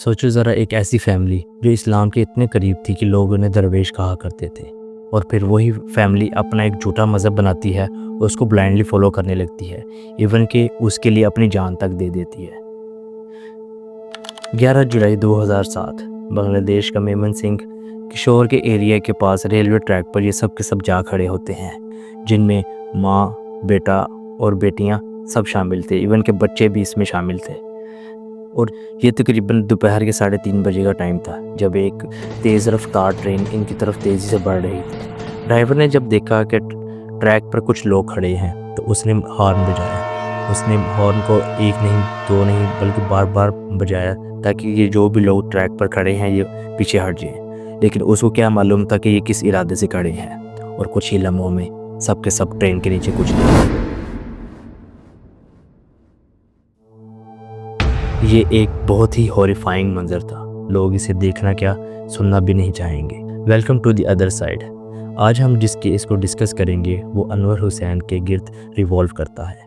سوچو ذرا، ایک ایسی فیملی جو اسلام کے اتنے قریب تھی کہ لوگ انہیں درویش کہا کرتے تھے، اور پھر وہی فیملی اپنا ایک جھوٹا مذہب بناتی ہے اور اس کو بلائنڈلی فالو کرنے لگتی ہے، ایون کہ اس کے لیے اپنی جان تک دے دیتی ہے۔ 11 جولائی 2007 بنگلہ دیش کا میمن سنگھ کشور کے ایریا کے پاس ریلوے ٹریک پر یہ سب کے سب جا کھڑے ہوتے ہیں، جن میں ماں، بیٹا اور بیٹیاں سب شامل تھے، ایون کہ بچے بھی اس میں شامل تھے۔ اور یہ تقریباً دوپہر کے 3:30 بجے کا ٹائم تھا جب ایک تیز رفتار ٹرین ان کی طرف تیزی سے بڑھ رہی تھی۔ ڈرائیور نے جب دیکھا کہ ٹریک پر کچھ لوگ کھڑے ہیں تو اس نے ہارن بجایا۔ اس نے ہارن کو ایک نہیں، دو نہیں، بلکہ بار بار بجایا تاکہ یہ جو بھی لوگ ٹریک پر کھڑے ہیں یہ پیچھے ہٹ جائیں، لیکن اس کو کیا معلوم تھا کہ یہ کس ارادے سے کھڑے ہیں، اور کچھ ہی لمحوں میں سب کے سب ٹرین کے نیچے کچھ نہیں۔ یہ ایک بہت ہی ہاریفائنگ منظر تھا، لوگ اسے دیکھنا کیا سننا بھی نہیں چاہیں گے۔ Welcome to the other side. آج ہم جس کیس کو ڈسکس کریں گے وہ انور حسین کے گرد ریوالو کرتا ہے۔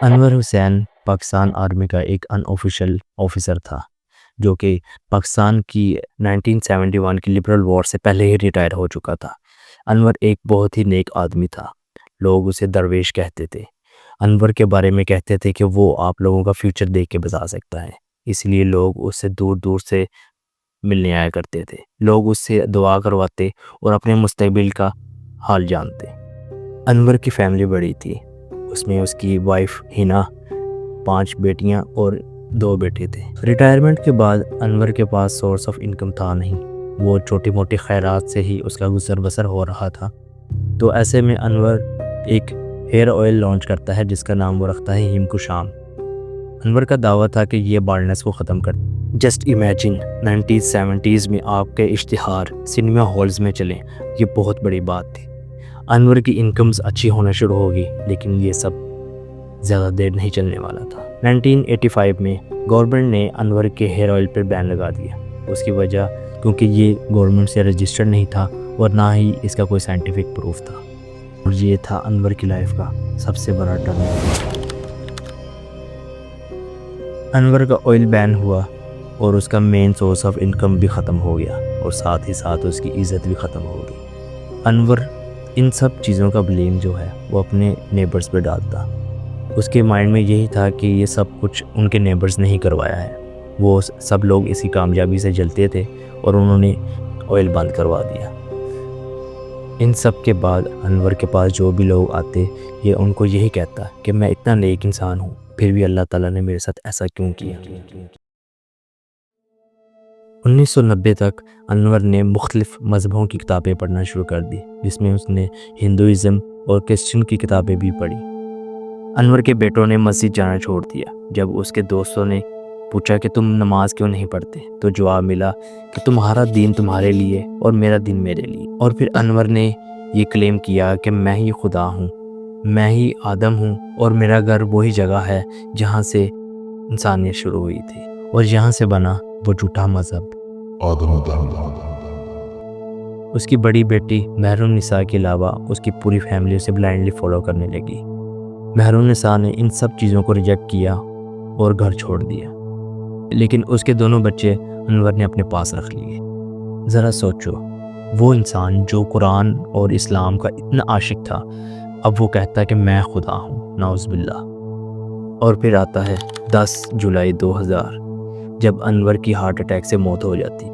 انور حسین پاکستان آرمی کا ایک ان آفیشیل آفیسر تھا جو کہ پاکستان کی 1971 کی لبرل وار سے پہلے ہی ریٹائر ہو چکا تھا۔ انور ایک بہت ہی نیک آدمی تھا، لوگ اسے درویش کہتے تھے۔ انور کے بارے میں کہتے تھے کہ وہ آپ لوگوں کا فیوچر دیکھ کے بتا سکتا ہے، اس لیے لوگ اس سے دور دور سے ملنے آیا کرتے تھے، لوگ اس سے دعا کرواتے اور اپنے مستقبل کا حال جانتے۔ انور کی فیملی بڑی تھی، اس میں اس کی وائف ہینا، 5 بیٹیاں اور 2 بیٹے تھے۔ ریٹائرمنٹ کے بعد انور کے پاس سورس آف انکم تھا نہیں، وہ چھوٹی موٹی خیرات سے ہی اس کا گزر بسر ہو رہا تھا۔ تو ایسے میں انور ایک ہیئر آئل لانچ کرتا ہے جس کا نام وہ رکھتا ہے ہیم کشام۔ انور کا دعویٰ تھا کہ یہ بالڈنس کو ختم کر۔ جسٹ امیجن 1970s میں آپ کے اشتہار سنیما ہالز میں چلیں، یہ بہت بڑی بات تھی۔ انور کی انکمز اچھی ہونا شروع ہوگی، لیکن یہ سب زیادہ دیر نہیں چلنے والا تھا۔ 1985 میں گورنمنٹ نے انور کے ہیئر آئل پر بین لگا دیا۔ اس کی وجہ کیونکہ یہ گورنمنٹ سے رجسٹرڈ نہیں تھا اور نہ ہی اس کا کوئی سائنٹیفک پروف تھا، اور یہ تھا انور کی لائف کا سب سے بڑا ٹرننگ پوائنٹ۔ انور کا آئل بین ہوا اور اس کا مین سورس آف انکم بھی ختم ہو گیا، اور ساتھ ہی ساتھ اس کی عزت بھی ختم ہو گئی۔ انور ان سب چیزوں کا بلیم جو ہے وہ اپنے نیبرز پہ ڈالتا۔ اس کے مائنڈ میں یہی تھا کہ یہ سب کچھ ان کے نیبرز نے ہی کروایا ہے، وہ سب لوگ اسی کامیابی سے جلتے تھے اور انہوں نے آئل بند کروا دیا۔ ان سب کے بعد انور کے پاس جو بھی لوگ آتے یہ ان کو یہی کہتا کہ میں اتنا نیک انسان ہوں، پھر بھی اللہ تعالیٰ نے میرے ساتھ ایسا کیوں کیا۔ 1990 تک انور نے مختلف مذہبوں کی کتابیں پڑھنا شروع کر دی، جس میں اس نے ہندوازم اور کرسچن کی کتابیں بھی پڑھی۔ انور کے بیٹوں نے مسجد جانا چھوڑ دیا۔ جب اس کے دوستوں نے پوچھا کہ تم نماز کیوں نہیں پڑھتے، تو جواب ملا کہ تمہارا دین تمہارے لیے اور میرا دین میرے لیے۔ اور پھر انور نے یہ کلیم کیا کہ میں ہی خدا ہوں، میں ہی آدم ہوں، اور میرا گھر وہی جگہ ہے جہاں سے انسانیت شروع ہوئی تھی، اور یہاں سے بنا وہ جھوٹا مذہب آدم۔ اس کی بڑی بیٹی مہر النساء کے علاوہ اس کی پوری فیملی اسے بلائنڈلی فالو کرنے لگی۔ مہر النساء نے ان سب چیزوں کو ریجیکٹ کیا اور گھر چھوڑ دیا، لیکن اس کے دونوں بچے انور نے اپنے پاس رکھ لیے۔ ذرا سوچو، وہ انسان جو قرآن اور اسلام کا اتنا عاشق تھا، اب وہ کہتا ہے کہ میں خدا ہوں، نعوذ باللہ۔ اور پھر آتا ہے 10 جولائی 2000 جب انور کی ہارٹ اٹیک سے موت ہو جاتی۔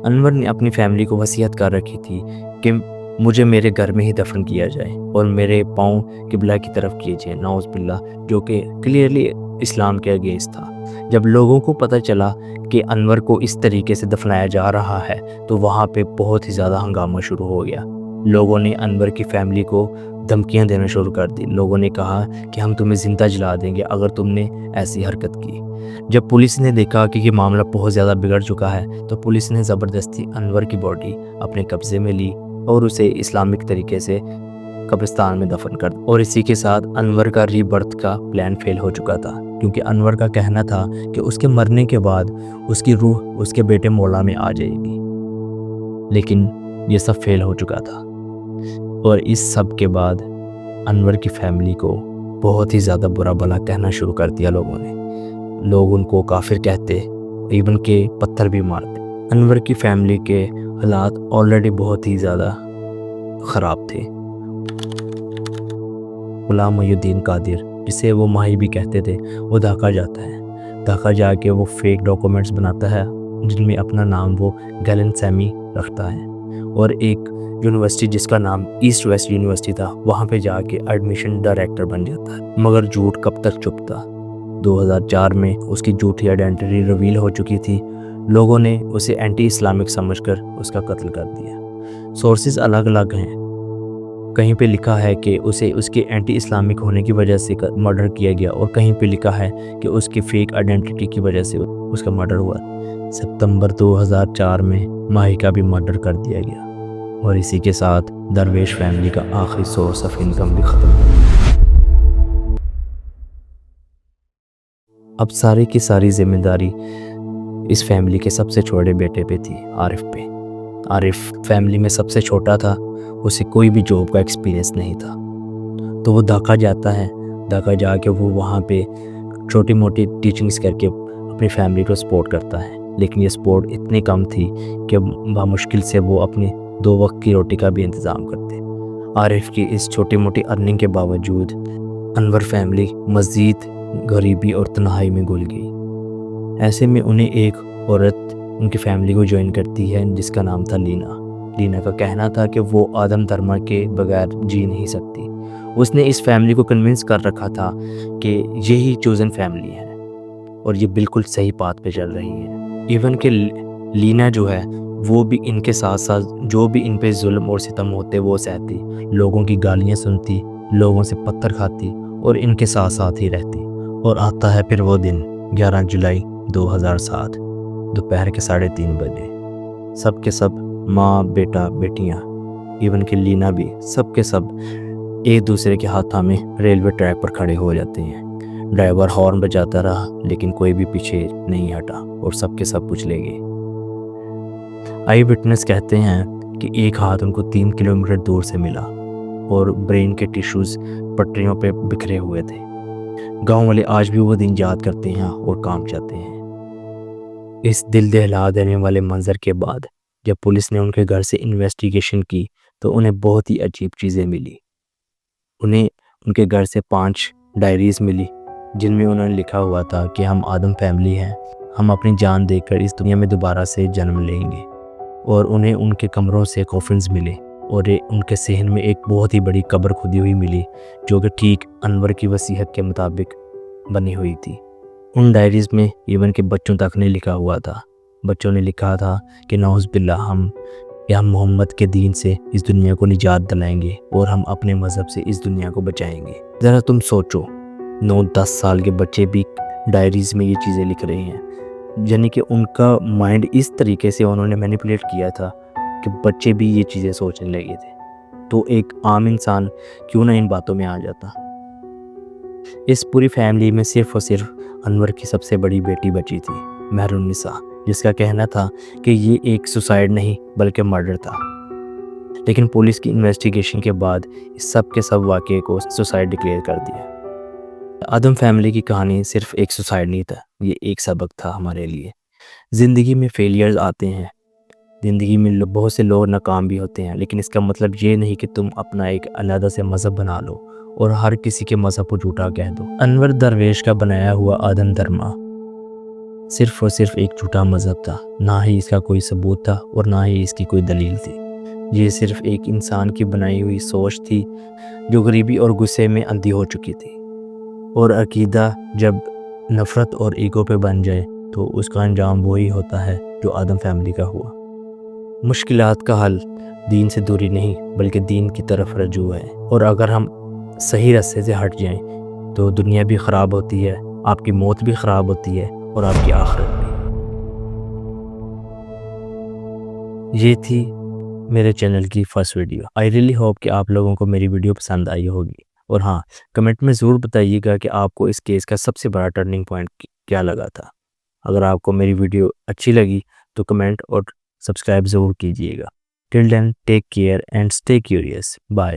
انور نے اپنی فیملی کو وصیت کر رکھی تھی کہ مجھے میرے گھر میں ہی دفن کیا جائے اور میرے پاؤں قبلہ کی طرف کیے جائیں، نعوذ باللہ، جو کہ کلیئرلی اسلام کے اگینسٹ تھا۔ جب لوگوں کو پتہ چلا کہ انور کو اس طریقے سے دفنایا جا رہا ہے تو وہاں پہ بہت ہی زیادہ ہنگامہ شروع ہو گیا۔ لوگوں نے انور کی فیملی کو دھمکیاں دینا شروع کر دی۔ لوگوں نے کہا کہ ہم تمہیں زندہ جلا دیں گے اگر تم نے ایسی حرکت کی۔ جب پولیس نے دیکھا کہ یہ معاملہ بہت زیادہ بگڑ چکا ہے تو پولیس نے زبردستی انور کی باڈی اپنے قبضے میں لی اور اسے اسلامک طریقے سے قبرستان میں دفن کر دیا۔ اور اسی کے ساتھ انور کا ری برتھ کا پلان فیل ہو چکا تھا، کیونکہ انور کا کہنا تھا کہ اس کے مرنے کے بعد اس کی روح اس کے بیٹے مولا میں آ جائے گی، لیکن یہ سب فیل ہو چکا تھا۔ اور اس سب کے بعد انور کی فیملی کو بہت ہی زیادہ برا بھلا کہنا شروع کر دیا لوگوں نے. لوگ ان کو کافر کہتے، ایون کہ پتھر بھی مارتے. انور کی فیملی کے حالات آلریڈی بہت ہی زیادہ خراب تھے. غلام محی الدین قادر، جسے وہ ماہی بھی کہتے تھے، وہ ڈھاکہ جاتا ہے. ڈھاکہ جا کے وہ فیک ڈاکومنٹس بناتا ہے جن میں اپنا نام وہ گیلن سیمی رکھتا ہے، اور ایک یونیورسٹی جس کا نام ایسٹ ویسٹ یونیورسٹی تھا وہاں پہ جا کے ایڈمیشن ڈائریکٹر بن جاتا ہے. مگر جھوٹ کب تک چپ تھا. 2004 میں اس کی جھوٹی آئیڈینٹی ریویل ہو چکی تھی. لوگوں نے اسے اینٹی اسلامک سمجھ کر اس کا قتل کر دیا. سورسز الگ الگ ہیں. کہیں پہ لکھا ہے کہ اسے اس کے اینٹی اسلامک ہونے کی وجہ سے مرڈر کیا گیا، اور کہیں پہ لکھا ہے کہ اس کی فیک آئیڈینٹی کی وجہ سے اس کا مرڈر ہوا. ستمبر 2004 میں ماہی کا بھی مرڈر کر دیا گیا، اور اسی کے ساتھ درویش فیملی کا آخری سورس آف انکم بھی ختم ہو گیا. اب ساری کی ساری ذمہ داری اس فیملی کے سب سے چھوٹے بیٹے پہ تھی، عارف پہ. عارف فیملی میں سب سے چھوٹا تھا، اسے کوئی بھی جاب کا ایکسپیرینس نہیں تھا. تو وہ ڈھاکہ جاتا ہے. ڈھاکہ جا کے وہ وہاں پہ چھوٹی موٹی ٹیچنگز کر کے اپنی فیملی کو سپورٹ کرتا ہے. لیکن یہ سپورٹ اتنی کم تھی کہ بامشکل سے وہ اپنی 2 وقت کی روٹی کا بھی انتظام کرتے. عارف کی اس چھوٹی موٹی ارننگ کے باوجود انور فیملی مزید غریبی اور تنہائی میں گل گئی. ایسے میں انہیں ایک عورت ان کی فیملی کو جوائن کرتی ہے جس کا نام تھا لینا. لینا کا کہنا تھا کہ وہ آدم دھرما کے بغیر جی نہیں سکتی. اس نے اس فیملی کو کنونس کر رکھا تھا کہ یہی چوزن فیملی ہے اور یہ بالکل صحیح بات پہ چل رہی ہے. ایون کہ لینا جو ہے وہ بھی ان کے ساتھ ساتھ جو بھی ان پہ ظلم اور ستم ہوتے وہ سہتی، لوگوں کی گالیاں سنتی، لوگوں سے پتھر کھاتی اور ان کے ساتھ ساتھ ہی رہتی. اور آتا ہے پھر وہ دن 11 جولائی 2007 دوپہر کے 3:30 بجے. سب کے سب ماں بیٹا بیٹیاں، ایون کہ لینا بھی، سب کے سب ایک دوسرے کے ہاتھ تھامے ریلوے ٹریک پر کھڑے ہو جاتے ہیں. ڈرائیور ہارن بجاتا رہا لیکن کوئی بھی پیچھے نہیں ہٹا اور سب کے سب کچھ لے گئے. آئی وٹنس کہتے ہیں کہ ایک ہاتھ ان کو 3 کلومیٹر دور سے ملا اور برین کے ٹیشوز پٹریوں پہ بکھرے ہوئے تھے. گاؤں والے آج بھی وہ دن یاد کرتے ہیں اور کام چاہتے ہیں. اس دل دہلا دینے والے منظر کے بعد جب پولیس نے ان کے گھر سے انویسٹیگیشن کی تو انہیں بہت ہی عجیب چیزیں ملی. انہیں ان کے گھر سے 5 ڈائریز ملی جن میں انہوں نے لکھا ہوا تھا کہ ہم آدم فیملی ہیں، ہم اپنی جان دے کر اس دنیا میں دوبارہ سے جنم لیں گے. اور انہیں ان کے کمروں سے کوفنز ملے اور ان کے صحن میں ایک بہت ہی بڑی قبر کھودی ہوئی ملی جو کہ ٹھیک انور کی وصیت کے مطابق بنی ہوئی تھی. ان ڈائریز میں ایون کہ بچوں تک نے لکھا ہوا تھا. بچوں نے لکھا تھا کہ نعوذ باللہ ہم محمد کے دین سے اس دنیا کو نجات دلائیں گے اور ہم اپنے مذہب سے اس دنیا کو بچائیں گے. ذرا تم سوچو، 9-10 سال کے بچے بھی ڈائریز میں یہ چیزیں لکھ رہے ہیں. یعنی کہ ان کا مائنڈ اس طریقے سے انہوں نے مینیپولیٹ کیا تھا کہ بچے بھی یہ چیزیں سوچنے لگے تھے. تو ایک عام انسان کیوں نہ ان باتوں میں آ جاتا. اس پوری فیملی میں صرف اور صرف انور کی سب سے بڑی بیٹی بچی تھی، مہر النساء، جس کا کہنا تھا کہ یہ ایک سوسائڈ نہیں بلکہ مرڈر تھا. لیکن پولیس کی انویسٹیگیشن کے بعد اس سب کے سب واقعے کو سوسائڈ ڈکلیئر کر دیا. آدم فیملی کی کہانی صرف ایک سوسائڈ نہیں تھا، یہ ایک سبق تھا ہمارے لیے. زندگی میں فیلیئرز آتے ہیں، زندگی میں بہت سے لوگ ناکام بھی ہوتے ہیں، لیکن اس کا مطلب یہ نہیں کہ تم اپنا ایک علیحدہ سے مذہب بنا لو اور ہر کسی کے مذہب کو جھوٹا کہہ دو. انور درویش کا بنایا ہوا آدم دھرما صرف اور صرف ایک جھوٹا مذہب تھا. نہ ہی اس کا کوئی ثبوت تھا اور نہ ہی اس کی کوئی دلیل تھی. یہ صرف ایک انسان کی بنائی ہوئی سوچ تھی جو غریبی اور غصے میں اندھی ہو چکی تھی. اور عقیدہ جب نفرت اور ایگو پہ بن جائے تو اس کا انجام وہی ہوتا ہے جو آدم فیملی کا ہوا. مشکلات کا حل دین سے دوری نہیں بلکہ دین کی طرف رجوع ہے. اور اگر ہم صحیح راستے سے ہٹ جائیں تو دنیا بھی خراب ہوتی ہے، آپ کی موت بھی خراب ہوتی ہے اور آپ کی آخرت بھی. یہ تھی میرے چینل کی first video. I really hope کہ آپ لوگوں کو میری ویڈیو پسند آئی ہوگی. اور ہاں، کمنٹ میں ضرور بتائیے گا کہ آپ کو اس کیس کا سب سے بڑا ٹرننگ پوائنٹ کیا لگا تھا. اگر آپ کو میری ویڈیو اچھی لگی تو کمنٹ اور سبسکرائب ضرور کیجیے گا. Till then take care and stay curious. Bye.